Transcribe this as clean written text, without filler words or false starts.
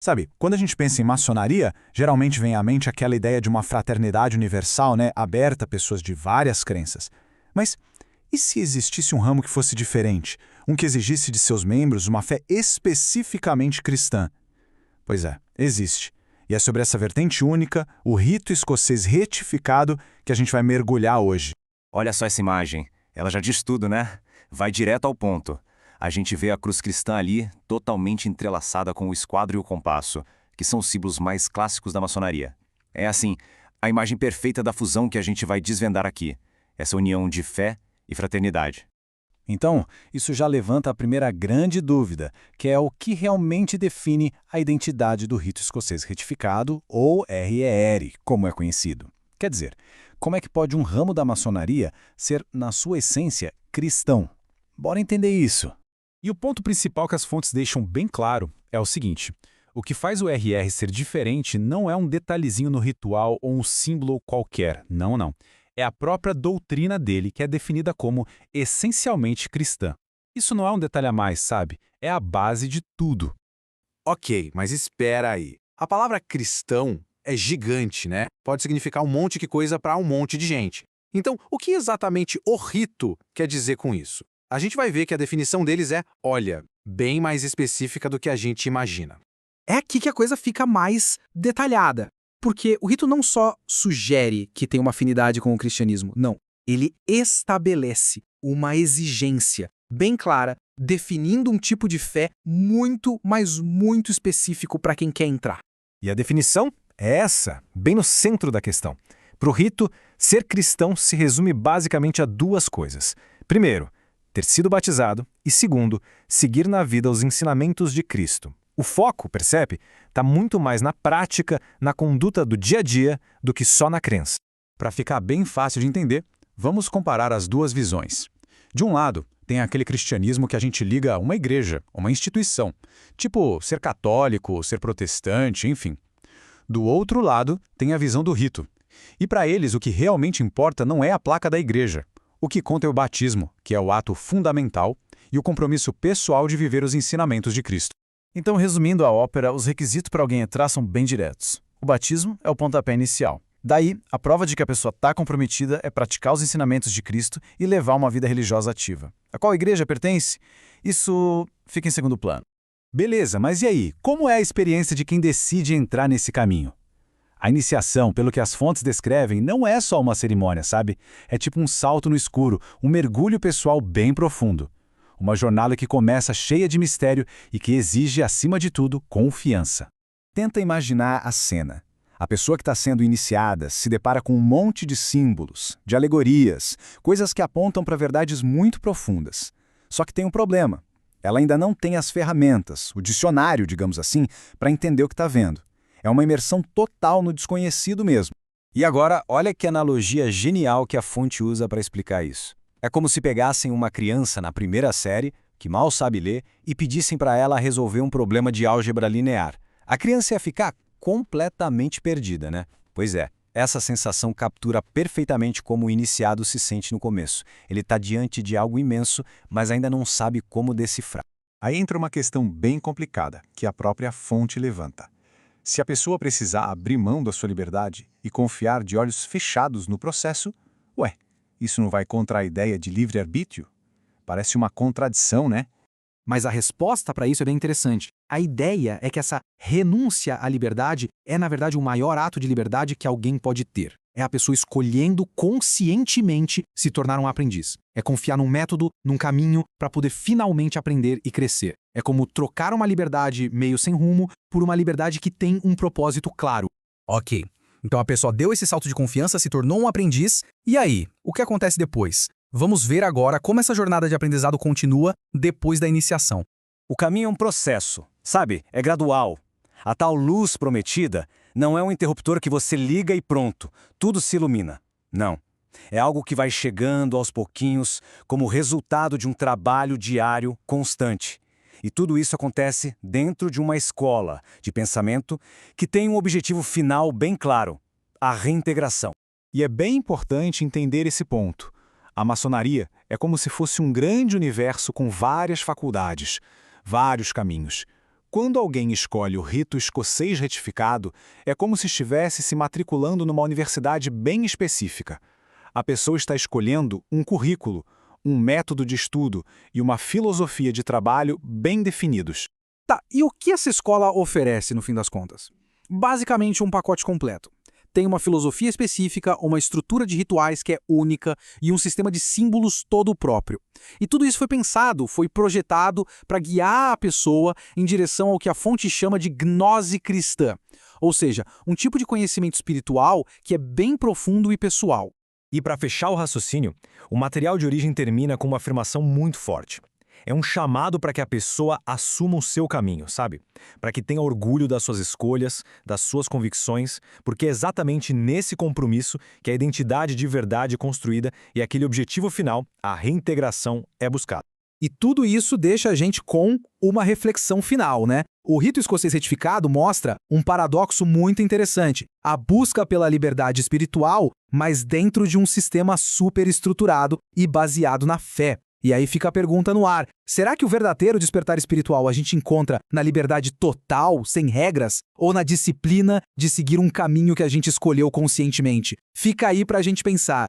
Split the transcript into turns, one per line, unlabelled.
Sabe, quando a gente pensa em maçonaria, geralmente vem à mente aquela ideia de uma fraternidade universal, né, aberta a pessoas de várias crenças. Mas e se existisse um ramo que fosse diferente? Um que exigisse de seus membros uma fé especificamente cristã? Pois é, existe. E é sobre essa vertente única, o rito escocês retificado, que a gente vai mergulhar hoje.
Olha só essa imagem. Ela já diz tudo, né? Vai direto ao ponto. A gente vê a cruz cristã ali, totalmente entrelaçada com o esquadro e o compasso, que são os símbolos mais clássicos da maçonaria. É assim, a imagem perfeita da fusão que a gente vai desvendar aqui. Essa união de fé e fraternidade.
Então, isso já levanta a primeira grande dúvida, que é o que realmente define a identidade do rito escocês retificado, ou RER, como é conhecido. Quer dizer, como é que pode um ramo da maçonaria ser, na sua essência, cristão? Bora entender isso.
E o ponto principal que as fontes deixam bem claro é o seguinte: o que faz o RR ser diferente não é um detalhezinho no ritual ou um símbolo qualquer, não, não. É a própria doutrina dele, que é definida como essencialmente cristã. Isso não é um detalhe a mais, sabe? É a base de tudo.
Ok, mas espera aí. A palavra cristão é gigante, né? Pode significar um monte de coisa para um monte de gente. Então, o que exatamente o rito quer dizer com isso? A gente vai ver que a definição deles é, olha, bem mais específica do que a gente imagina.
É aqui que a coisa fica mais detalhada. Porque o rito não só sugere que tem uma afinidade com o cristianismo, não. Ele estabelece uma exigência bem clara, definindo um tipo de fé muito, mas muito específico para quem quer entrar.
E a definição é essa, bem no centro da questão. Para o rito, ser cristão se resume basicamente a duas coisas. Primeiro, ter sido batizado e, segundo, seguir na vida os ensinamentos de Cristo. O foco, percebe, está muito mais na prática, na conduta do dia a dia, do que só na crença.
Para ficar bem fácil de entender, vamos comparar as duas visões. De um lado, tem aquele cristianismo que a gente liga a uma igreja, uma instituição, tipo ser católico, ser protestante, enfim. Do outro lado, tem a visão do rito. E para eles, o que realmente importa não é a placa da igreja. O que conta é o batismo, que é o ato fundamental, e o compromisso pessoal de viver os ensinamentos de Cristo. Então, resumindo a ópera, os requisitos para alguém entrar são bem diretos. O batismo é o pontapé inicial. Daí, a prova de que a pessoa está comprometida é praticar os ensinamentos de Cristo e levar uma vida religiosa ativa. A qual igreja pertence? Isso fica em segundo plano.
Beleza, mas e aí? Como é a experiência de quem decide entrar nesse caminho? A iniciação, pelo que as fontes descrevem, não é só uma cerimônia, sabe? É tipo um salto no escuro, um mergulho pessoal bem profundo. Uma jornada que começa cheia de mistério e que exige, acima de tudo, confiança. Tenta imaginar a cena. A pessoa que está sendo iniciada se depara com um monte de símbolos, de alegorias, coisas que apontam para verdades muito profundas. Só que tem um problema. Ela ainda não tem as ferramentas, o dicionário, digamos assim, para entender o que está vendo. É uma imersão total no desconhecido mesmo. E agora, olha que analogia genial que a fonte usa para explicar isso. É como se pegassem uma criança na primeira série, que mal sabe ler, e pedissem para ela resolver um problema de álgebra linear. A criança ia ficar completamente perdida, né? Pois é, essa sensação captura perfeitamente como o iniciado se sente no começo. Ele está diante de algo imenso, mas ainda não sabe como decifrar.
Aí entra uma questão bem complicada, que a própria fonte levanta. Se a pessoa precisar abrir mão da sua liberdade e confiar de olhos fechados no processo, isso não vai contra a ideia de livre-arbítrio? Parece uma contradição, né?
Mas a resposta para isso é bem interessante. A ideia é que essa renúncia à liberdade é, na verdade, o maior ato de liberdade que alguém pode ter. É a pessoa escolhendo conscientemente se tornar um aprendiz. É confiar num método, num caminho, para poder finalmente aprender e crescer. É como trocar uma liberdade meio sem rumo por uma liberdade que tem um propósito claro. Ok. Então a pessoa deu esse salto de confiança, se tornou um aprendiz, e aí? O que acontece depois? Vamos ver agora como essa jornada de aprendizado continua depois da iniciação.
O caminho é um processo, sabe? É gradual. A tal luz prometida não é um interruptor que você liga e pronto, tudo se ilumina. Não. É algo que vai chegando aos pouquinhos como resultado de um trabalho diário constante. E tudo isso acontece dentro de uma escola de pensamento que tem um objetivo final bem claro: a reintegração.
E é bem importante entender esse ponto. A maçonaria é como se fosse um grande universo com várias faculdades, vários caminhos.
Quando alguém escolhe o rito escocês retificado, é como se estivesse se matriculando numa universidade bem específica. A pessoa está escolhendo um currículo, um método de estudo e uma filosofia de trabalho bem definidos.
Tá, e o que essa escola oferece, no fim das contas? Basicamente um pacote completo. Tem uma filosofia específica, uma estrutura de rituais que é única e um sistema de símbolos todo próprio. E tudo isso foi pensado, foi projetado para guiar a pessoa em direção ao que a fonte chama de gnose cristã. Ou seja, um tipo de conhecimento espiritual que é bem profundo e pessoal.
E para fechar o raciocínio, o material de origem termina com uma afirmação muito forte. É um chamado para que a pessoa assuma o seu caminho, sabe? Para que tenha orgulho das suas escolhas, das suas convicções, porque é exatamente nesse compromisso que a identidade de verdade construída e aquele objetivo final, a reintegração, é buscado.
E tudo isso deixa a gente com uma reflexão final, né? O rito escocês retificado mostra um paradoxo muito interessante. A busca pela liberdade espiritual, mas dentro de um sistema superestruturado e baseado na fé. E aí fica a pergunta no ar: será que o verdadeiro despertar espiritual a gente encontra na liberdade total, sem regras, ou na disciplina de seguir um caminho que a gente escolheu conscientemente? Fica aí pra gente pensar.